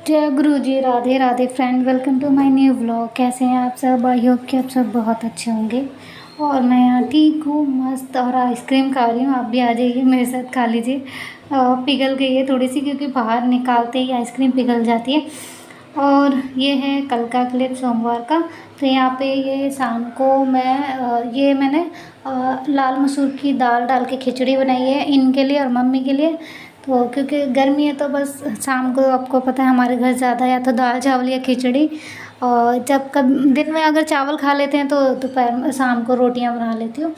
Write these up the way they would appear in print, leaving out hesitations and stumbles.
जय गुरु जी, Radhe Radhe friend, welcome to my new vlog. कैसे हैं आप सब? आई होप कि आप सब बहुत अच्छे होंगे। और मैं यहाँ ठीक हूँ, मस्त, और आइसक्रीम खा रही हूँ। आप भी आ जाइए मेरे साथ, खा लीजिए। पिघल गई है थोड़ी सी, क्योंकि बाहर निकालते ही आइसक्रीम पिघल जाती है। और ये है कल का क्लिप, सोमवार का। तो यहाँ पे ये शाम को ये मैंने लाल मसूर की दाल डाल के खिचड़ी बनाई है इनके लिए और मम्मी के लिए। तो क्योंकि गर्मी है तो बस शाम को, आपको पता है हमारे घर ज़्यादा या तो दाल चावल या खिचड़ी। और जब कब दिन में अगर चावल खा लेते हैं तो दोपहर में शाम को रोटियां बना लेती हूँ।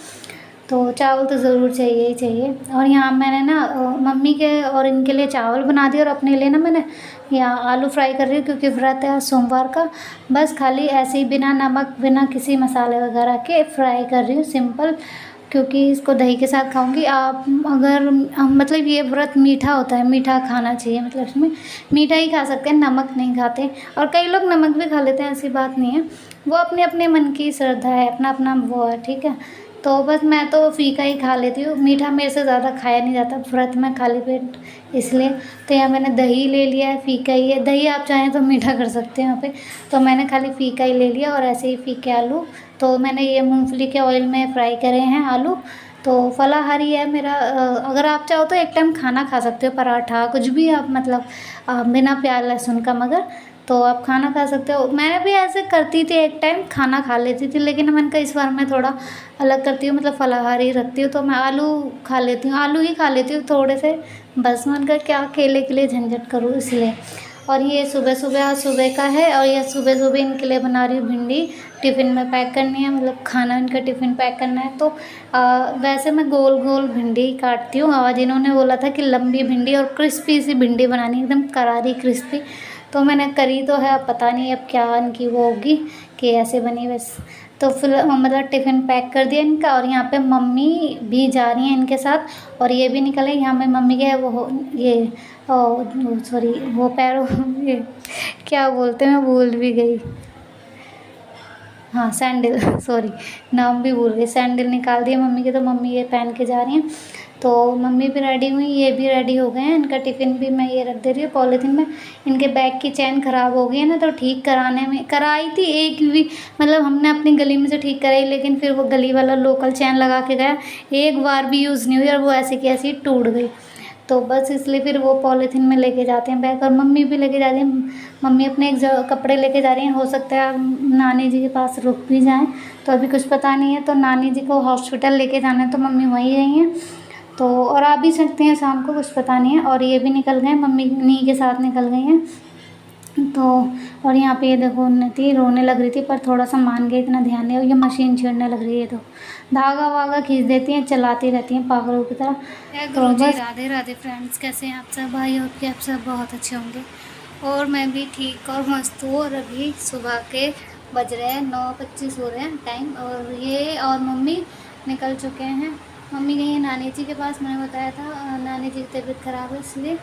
तो चावल तो ज़रूर चाहिए ही चाहिए। और यहाँ मैंने ना मम्मी के और इनके लिए चावल बना दिए, और अपने लिए ना मैंने यहाँ आलू फ्राई कर रही हूँ, क्योंकि व्रत है सोमवार का। बस खाली ऐसे ही बिना नमक, बिना किसी मसाले वगैरह के फ्राई कर रही हूँ, सिंपल। क्योंकि इसको दही के साथ खाऊंगी। आप अगर मतलब ये व्रत मीठा होता है, मीठा खाना चाहिए, मतलब इसमें मीठा ही खा सकते हैं, नमक नहीं खाते। और कई लोग नमक भी खा लेते हैं, ऐसी बात नहीं है। वो अपने अपने मन की श्रद्धा है, अपना अपना वो है, ठीक है। तो बस मैं तो फीका ही खा लेती हूँ, मीठा मेरे से ज़्यादा खाया नहीं जाता व्रत में, खाली पेट, इसलिए। तो यहाँ मैंने दही ले लिया है, फीका ही है। दही आप चाहें तो मीठा कर सकते हैं यहाँ पे। तो मैंने खाली फीका ही ले लिया, और ऐसे ही फीके आलू। तो मैंने ये मूंगफली के ऑयल में फ्राई करे हैं आलू। तो फलाहारी है मेरा। अगर आप चाहो तो एक टाइम खाना खा सकते हो, पराठा कुछ भी आप, मतलब बिना प्याज लहसुन का, मगर तो आप खाना खा सकते हो। मैं भी ऐसे करती थी, एक टाइम खाना खा लेती थी, लेकिन मैंने कहा इस बार मैं थोड़ा अलग करती हूँ, मतलब फलाहारी रखती हूँ। तो मैं आलू खा लेती हूँ, आलू ही खा लेती हूँ थोड़े से, बस। मन का क्या केले के लिए झंझट करूँ, इसलिए। और ये सुबह सुबह, आज सुबह का है, और ये सुबह सुबह इनके लिए बना रही हूँ भिंडी। टिफ़िन में पैक करनी है, मतलब खाना इनका टिफ़िन पैक करना है। तो वैसे मैं गोल गोल भिंडी काटती हूँ। आज इन्होंने बोला था कि लंबी भिंडी और क्रिस्पी सी भिंडी बनानी, एकदम करारी क्रिस्पी। तो मैंने करी तो है, अब पता नहीं अब क्या इनकी वो होगी कि ऐसे बनी, बस। तो फिर मतलब टिफ़िन पैक कर दिया इनका। और यहाँ पे मम्मी भी जा रही हैं इनके साथ, और ये भी निकले। यहाँ पे मम्मी के वो ये सॉरी, वो पैरों ये क्या बोलते हैं, मैं भूल भी गई। हाँ, सैंडल सॉरी, नाम भी भूल गई। सैंडल निकाल दिए मम्मी के, तो मम्मी ये पहन के जा रही हैं। तो मम्मी भी रेडी हुई, ये भी रेडी हो गए हैं। इनका टिफ़िन भी मैं ये रख दे रही हूँ पॉलीथीन में। इनके बैग की चैन ख़राब हो गई है ना, तो ठीक कराने में कराई थी एक भी, मतलब हमने अपनी गली में से ठीक कराई, लेकिन फिर वो गली वाला लोकल चैन लगा के गया, एक बार भी यूज़ नहीं हुई, और वो ऐसे की ऐसी ही टूट गई। तो बस इसलिए फिर वो पॉलीथीन में लेके जाते हैं बैग, और मम्मी भी लेके जाती हैं। मम्मी अपने एक जगह कपड़े लेके जा रही हैं, हो सकता है नानी जी के पास रुक भी जाएं, तो अभी कुछ पता नहीं है। तो नानी जी को हॉस्पिटल लेके जाना है, तो मम्मी वहीं गई हैं। तो और आ भी सकते हैं शाम को, कुछ पता नहीं है। और ये भी निकल गए, मम्मी नी के साथ निकल गई हैं। तो और यहाँ पे ये देखो, उन्नति रोने लग रही थी, पर थोड़ा सा मान गई, इतना ध्यान नहीं। और ये मशीन छेड़ने लग रही है, तो धागा वागा खींच देती हैं, चलाती रहती हैं पागलों की तरह। तो बस, राधे राधे फ्रेंड्स, कैसे हैं आप सब? भाई होप कि आप सब बहुत अच्छे होंगे। और मैं भी ठीक और मस्त हूँ। और अभी सुबह के बज रहे हैं 9:25 हो रहे हैं टाइम। और ये और मम्मी निकल चुके हैं। मम्मी गई है नानी जी के पास, मैंने बताया था नानी जी की तबीयत ख़राब है, इसलिए।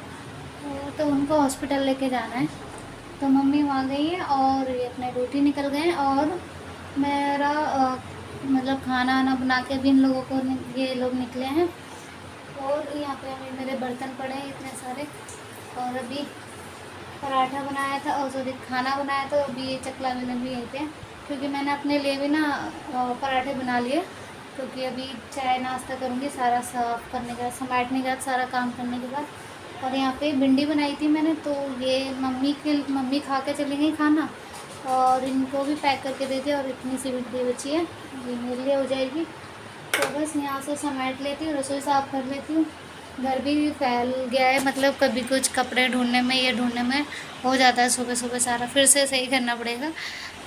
तो उनको हॉस्पिटल लेके जाना है। तो मम्मी वहाँ गई है, और ये अपने ड्यूटी निकल गए हैं। और मेरा मतलब खाना वाना बना के अभी इन लोगों को ये लोग निकले हैं। और यहाँ पे अभी मेरे बर्तन पड़े हैं इतने सारे। और अभी पराठा बनाया था, और सॉरी खाना बनाया था। अभी ये चकला मैंने भी यहीं पे, क्योंकि मैंने अपने लिए भी ना पराठे बना लिए, क्योंकि अभी चाय नाश्ता करूँगी सारा साफ़ करने के बाद, समेटने के बाद, सारा काम करने के बाद। और यहाँ पे भिंडी बनाई थी मैंने, तो ये मम्मी खा के चली गई खाना, और इनको भी पैक करके दे दिया। और इतनी सी भिंडी बची है, ये मेरे लिए हो जाएगी। तो बस यहाँ से समेट लेती हूँ, रसोई साफ़ कर लेती हूँ। घर भी फैल गया है, मतलब कभी कुछ कपड़े ढूंढने में, ये ढूंढने में हो जाता है सुबह सुबह, सारा फिर से सही करना पड़ेगा।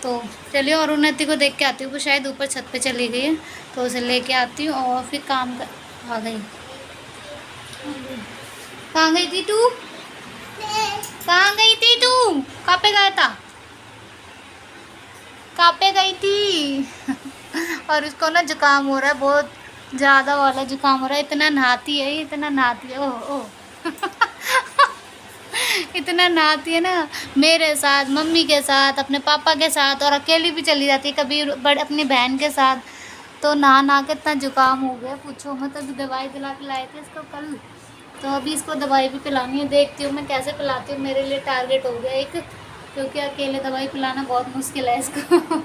तो चलिए, और उन्नति को देख के आती हूँ, वो शायद ऊपर छत पे चली गई है, तो उसे लेके आती हूँ, और फिर काम कर। आ गई? कहाँ गई थी तू? कहाँ गई थी तू? कहाँ पे गया था? कहाँ पे गई थी? और इसको ना जुकाम हो रहा है, बहुत ज़्यादा वाला जुकाम हो रहा है। इतना नहाती है, इतना नहाती है, ओह ओह इतना नहाती है ना, मेरे साथ, मम्मी के साथ, अपने पापा के साथ, और अकेली भी चली जाती है कभी अपनी बहन के साथ। तो नहा नहा के इतना जुकाम हो गया, पूछो मत। अभी दवाई दिला के लाए थे इसको कल, तो अभी इसको दवाई भी पिलानी है, देखती हूँ मैं कैसे पिलाती हूँ। मेरे लिए टारगेट हो गया एक, क्योंकि अकेले दवाई पिलाना बहुत मुश्किल है इसको।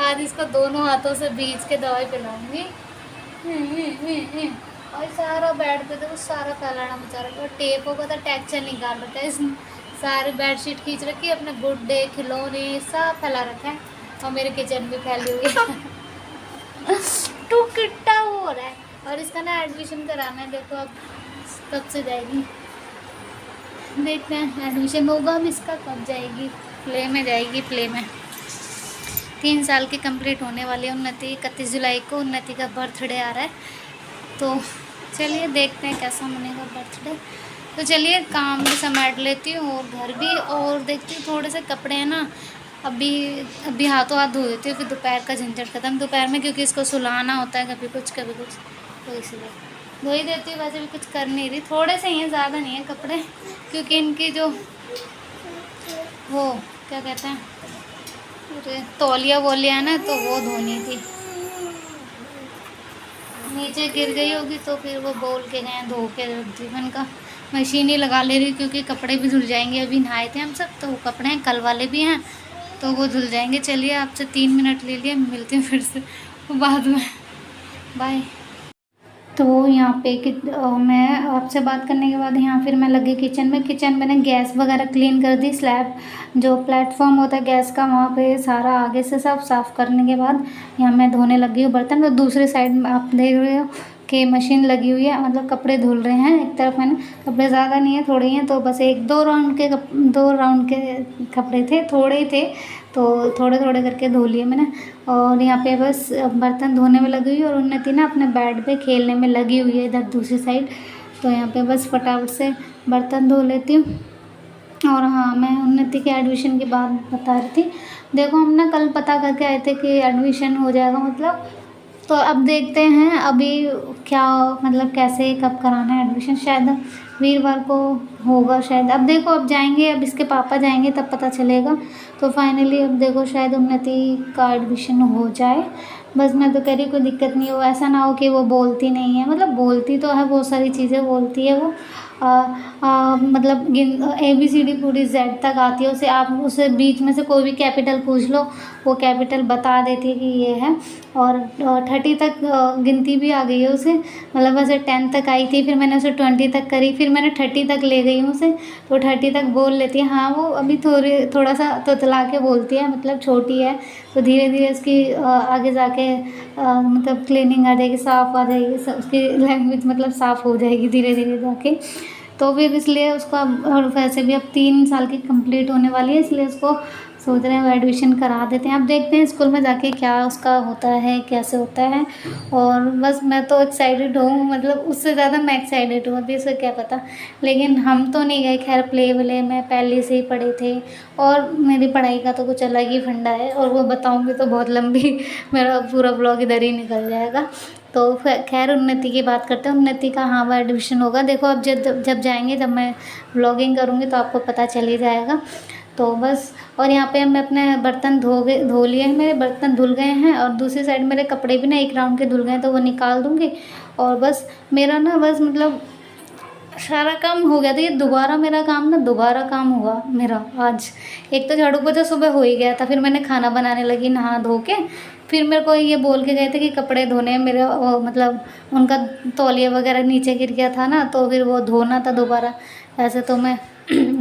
आज इसको दोनों हाथों से बीच के दवाई पिलाऊंगी। और सारा बेड पे तो सारा फैलाना बेचारा, और टेप होगा तो टेक्सचर निकाल रखा है इसने। सारी बेडशीट खींच रखी है, अपने गुड्डे खिलौने सब फैला रखा है, और मेरे किचन भी फैली हुई है। टू किट्टा हो रहा है। और इसका ना एडमिशन कराना है, देखो अब कब से जाएगी, देखते हैं एडमिशन होगा अब इसका कब जाएगी। प्ले में जाएगी, प्ले में। 3 साल की कंप्लीट होने वाली है उन्नति। 31 जुलाई को उन्नति का बर्थडे आ रहा है, तो चलिए देखते हैं कैसा मनेगा बर्थडे। तो चलिए काम भी समेट लेती हूँ और घर भी, और देखती हूँ थोड़े से कपड़े हैं ना, अभी हाथों हाथ धो देती हूँ, फिर दोपहर का झंझट खत्म। दोपहर में क्योंकि इसको सुलाना होता है, कभी कुछ कभी कुछ, तो इसलिए धो ही देती हूँ। वैसे भी कुछ कर नहीं रही, थोड़े से ही हैं, ज़्यादा नहीं है कपड़े, क्योंकि इनकी जो वो क्या कहते हैं, अरे तौलिया वोलिया है ना, तो वो धोनी थी। नीचे गिर गई होगी तो फिर वो बोल के गए धो के रख दी। मैंने कहा मशीन ही लगा ले रही, क्योंकि कपड़े भी धुल जाएंगे। अभी नहाए थे हम सब, तो वो कपड़े हैं, कल वाले भी हैं, तो वो धुल जाएंगे। चलिए आपसे 3 मिनट ले लिए, मिलती हूँ फिर से बाद में, बाय। तो यहाँ पे मैं आपसे बात करने के बाद यहाँ फिर मैं लगी किचन में। किचन मैंने गैस वगैरह क्लीन कर दी, स्लैब जो प्लेटफॉर्म होता है गैस का, वहाँ पे सारा आगे से सब साफ़ करने के बाद यहाँ मैं धोने लगी हूँ बर्तन। तो दूसरी साइड में आप देख रहे हो कि मशीन लगी हुई है, मतलब कपड़े धुल रहे हैं। एक तरफ मैंने, कपड़े ज़्यादा नहीं है, थोड़े ही हैं, तो बस 2 राउंड के कपड़े थे, थोड़े ही थे, तो थोड़े थोड़े करके धो लिए मैंने। और यहाँ पे बस बर्तन धोने में लगी हुई है, और उन्नति ना अपने बेड पे खेलने में लगी हुई है इधर दूसरी साइड। तो यहाँ पे बस फटाफट से बर्तन धो लेती हूँ। और हाँ, मैं उन्नति के एडमिशन की बात बता रही थी। देखो हम ना कल पता करके आए थे कि एडमिशन हो जाएगा, मतलब, तो अब देखते हैं अभी क्या, मतलब कैसे कब कराना है एडमिशन। शायद वीरवार को होगा शायद, अब देखो, अब जाएंगे, अब इसके पापा जाएंगे तब पता चलेगा। तो फाइनली अब देखो शायद उन्नति का एडमिशन हो जाए। बस मैं तो कह रही कोई दिक्कत नहीं हो, ऐसा ना हो कि वो बोलती नहीं है, मतलब बोलती तो है, बहुत सारी चीज़ें बोलती है वो, मतलब ABCD पूरी Z तक आती है उसे। आप उसे बीच में से कोई भी कैपिटल पूछ लो, वो कैपिटल बता देती है कि ये है। और 30 तक गिनती भी आ गई है उसे, मतलब वैसे 10 तक आई थी, फिर मैंने उसे 20 तक करी, फिर मैंने 30 तक ले गई हूँ उसे, तो 30 तक बोल लेती है। हाँ, वो अभी थोड़ा सा तोतला के बोलती है, मतलब छोटी है, तो धीरे धीरे उसकी आगे जाके मतलब क्लीनिंग आ जाएगी, साफ़ आ जाएगी, उसकी लैंग्वेज मतलब साफ़ हो जाएगी धीरे धीरे जाके। तो फिर इसलिए उसको और वैसे भी अब 3 साल की कंप्लीट होने वाली है, इसलिए उसको सोच रहे हैं एडमिशन करा देते हैं। अब देखते हैं स्कूल में जाके क्या उसका होता है, कैसे होता है। और बस मैं तो एक्साइटेड हूँ, मतलब उससे ज़्यादा मैं एक्साइटेड हूँ, अभी उसे क्या पता। लेकिन हम तो नहीं गए खैर प्ले वाले में, पहले से ही पढ़े थे, और मेरी पढ़ाई का तो कुछ अलग ही फंडा है, और वो बताऊँगी तो बहुत लंबी मेरा पूरा ब्लॉग इधर ही निकल जाएगा। तो खैर उन्नति की बात करते हैं। उन्नति का हाँ वो एडमिशन होगा, देखो अब जब जाएंगे, जब मैं व्लॉगिंग करूँगी तो आपको पता चल ही जाएगा। तो बस, और यहाँ पे मैं अपने बर्तन धो लिए हैं, मेरे बर्तन धुल गए हैं, और दूसरी साइड मेरे कपड़े भी ना 1 राउंड के धुल गए हैं, तो वो निकाल दूँगी। और बस मेरा ना बस मतलब सारा काम हो गया था। ये दोबारा काम हुआ मेरा आज। एक तो झाड़ू पोछा सुबह हो ही गया था, फिर मैंने खाना बनाने लगी नहा धो के, फिर मेरे को ये बोल के गए थे कि कपड़े धोने हैं मेरे, मतलब उनका तौलिया वगैरह नीचे गिर गया था ना, तो फिर वो धोना था दोबारा। ऐसे तो मैं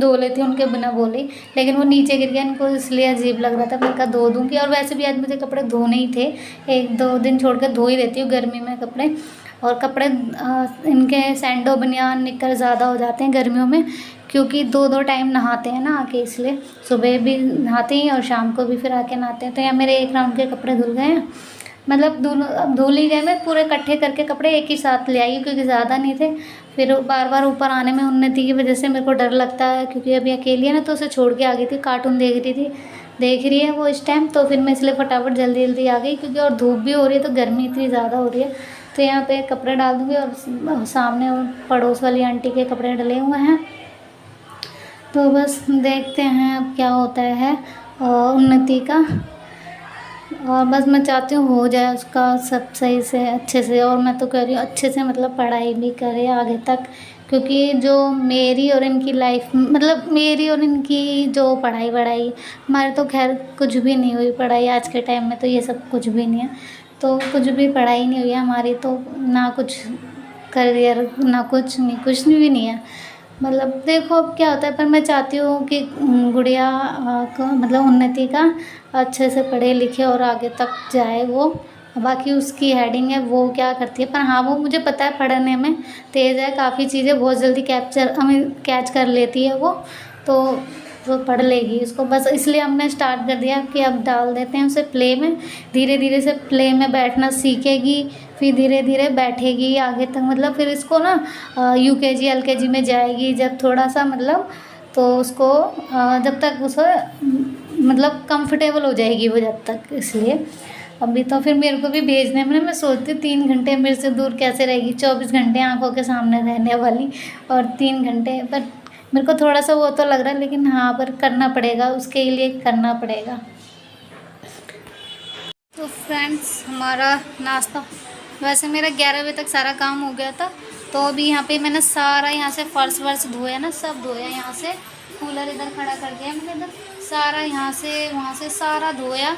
धो लेती हूँ उनके बिना बोले, लेकिन वो नीचे गिर गया, इनको इसलिए अजीब लग रहा था, मैं कहा धो दूँगी। और वैसे भी आज मुझे कपड़े धोने ही थे, 1-2 दिन छोड़ कर धो ही देती हूँ गर्मी में कपड़े। और कपड़े इनके सैंडो बनियान निक्कर ज़्यादा हो जाते हैं गर्मियों में, क्योंकि 2-2 टाइम नहाते हैं ना आके, इसलिए सुबह भी नहाते हैं और शाम को भी फिर आके नहाते हैं। तो यहाँ मेरे 1 राउंड के कपड़े धुल गए हैं, मतलब धुल ही गए। मैं पूरे इकट्ठे करके कपड़े एक ही साथ ले आई, क्योंकि ज़्यादा नहीं थे। फिर बार बार ऊपर आने में उन्नति की वजह से मेरे को डर लगता है, क्योंकि अभी अकेली है ना, तो उसे छोड़ के आ गई थी, कार्टून देख रही है वो इस टाइम। तो फिर मैं इसलिए फटाफट जल्दी जल्दी आ गई, क्योंकि और धूप भी हो रही है, तो गर्मी इतनी ज़्यादा हो रही है। तो यहाँ पे कपड़े डाल दूँगी, और सामने पड़ोस वाली आंटी के कपड़े डले हुए हैं। तो बस देखते हैं अब क्या होता है उन्नति का। और बस मैं चाहती हूँ हो जाए उसका सब सही से अच्छे से। और मैं तो कह रही हूँ अच्छे से मतलब पढ़ाई भी करे आगे तक, क्योंकि जो मेरी और इनकी लाइफ मतलब मेरी और इनकी जो पढ़ाई वढ़ाई, हमारे तो खैर कुछ भी नहीं हुई पढ़ाई आज के टाइम में, तो ये सब कुछ भी नहीं है। तो कुछ भी पढ़ाई नहीं हुई है हमारी, तो ना कुछ करियर ना कुछ नहीं, कुछ भी नहीं है। मतलब देखो अब क्या होता है, पर मैं चाहती हूँ कि गुड़िया को मतलब उन्नति का अच्छे से पढ़े लिखे और आगे तक जाए वो। बाकी उसकी हेडिंग है वो क्या करती है, पर हाँ वो मुझे पता है पढ़ने में तेज़ है, काफ़ी चीज़ें बहुत जल्दी कैच कर लेती है तो वो पढ़ लेगी उसको। बस इसलिए हमने स्टार्ट कर दिया कि अब डाल देते हैं उसे प्ले में, धीरे धीरे से प्ले में बैठना सीखेगी, फिर धीरे धीरे बैठेगी आगे तक। मतलब फिर इसको ना यूकेजी एलकेजी में जाएगी जब थोड़ा सा मतलब, तो उसको जब तक उसे मतलब कंफर्टेबल हो जाएगी वो जब तक, इसलिए अभी तो फिर मेरे को भी भेजने में मैं सोचती हूँ 3 घंटे मेरे से दूर कैसे रहेगी, 24 घंटे आंखों के सामने रहने वाली और 3 घंटे। पर मेरे को थोड़ा सा वो तो लग रहा है, लेकिन हाँ पर करना पड़ेगा, उसके लिए करना पड़ेगा। तो फ्रेंड्स हमारा नाश्ता, वैसे मेरा 11 बजे तक सारा काम हो गया था। तो अभी यहाँ पे मैंने सारा यहाँ से फर्श वर्श धोया ना, सब धोया यहाँ से, कूलर इधर खड़ा कर दिया मैंने, इधर सारा यहाँ से वहाँ से सारा धोया,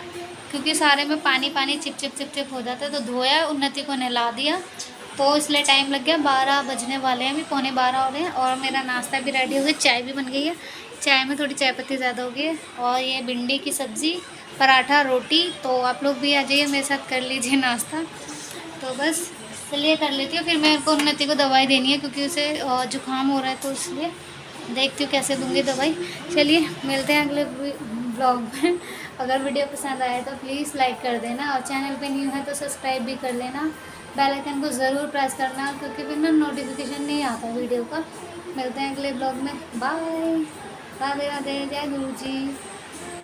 क्योंकि सारे में पानी पानी चिप चिप चिप चिप हो जाता है। तो धोया, उन्नति को नहला दिया, तो इसलिए टाइम लग गया, 12 बजने वाले हैं, अभी 11:45 हो रहे हैं। और मेरा नाश्ता भी रेडी हो गया, चाय भी बन गई है, चाय में थोड़ी चाय पत्ती ज़्यादा हो गई है। और ये भिंडी की सब्ज़ी, पराठा, रोटी। तो आप लोग भी आ जाइए मेरे साथ, कर लीजिए नाश्ता। तो बस चलिए कर लेती हूँ, फिर मेरे को उन्नति को दवाई देनी है क्योंकि उसे जुकाम हो रहा है, तो इसलिए देखती हूँ कैसे दूँगी दवाई। चलिए मिलते हैं अगले ब्लॉग में। अगर वीडियो पसंद आए तो प्लीज़ लाइक कर देना, और चैनल पे न्यू है तो सब्सक्राइब भी कर लेना, बेल आइकन को ज़रूर प्रेस करना, क्योंकि फिर ना नोटिफिकेशन नहीं आता वीडियो का। मिलते हैं अगले ब्लॉग में, बाय, राधे राधे, जय गुरु जी।